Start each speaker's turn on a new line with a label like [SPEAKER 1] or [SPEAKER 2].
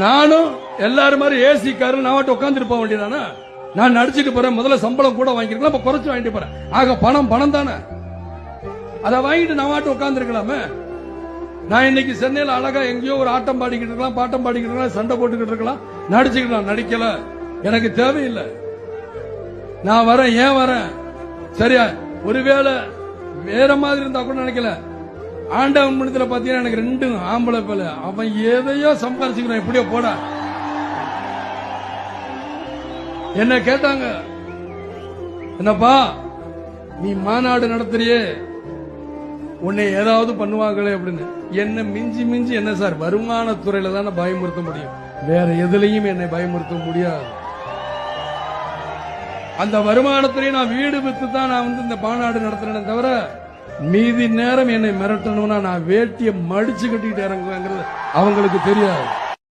[SPEAKER 1] நானும் எல்லாரும் மாதிரி ஏசி காரில் நான் உட்காந்துட்டு போக வேண்டியதானே? நான் நடிச்சுட்டு போறேன், முதல்ல சம்பளம் கூட வாங்கிருக்கலாம், இப்ப குறைச்சு வாங்கிட்டு போறேன். ஆக பணம் பணம் தானே, அதை வாங்கிட்டு நான் உட்கார்ந்து இருக்கலாமே. நான் இன்னைக்கு சென்னையில் அழகா எங்கேயோ ஒரு ஆட்டம் பாடிக்கிட்டு இருக்கலாம், பாட்டம் பாடிக்கிட்டு இருக்கலாம், சண்டை போட்டுக்கிட்டு இருக்கலாம், நடிச்சுக்கலாம். நடிக்கல, எனக்கு தேவையில்லை. நான் வரேன், ஏன் வரேன்? சரியா, ஒருவேளை வேற மாதிரி இருந்தா கூட நினைக்கல. ஆண்டவன் மனிதல பாத்தீங்கன்னா எனக்கு 2 ஆம்பளை பேல, அவன் எதையோ சம்பாதிச்சுக்கிறான், எப்படியோ போட. என்ன கேட்டாங்க, என்னப்பா நீ மாநாடு நடத்துறியே, உன்னை ஏதாவது பண்ணுவாங்களே அப்படின்னு. என்ன மிஞ்சி மிஞ்சி என்ன சார், வருமானத்துறையில தானே பயமுறுத்த முடியும், வேற எதுலையும் என்னை பயமுறுத்த முடியாது. அந்த வருமானத்துறையை நான் வீடு வித்து தான் நான் இந்த மாநாடு நடத்துறேன் தவிர, மீதி நேரம் என்னை மிரட்டணும்னா நான் வேட்டியை மடிச்சு கட்டிட்டு இறங்குவேங்கிறது அவங்களுக்கு தெரியாது.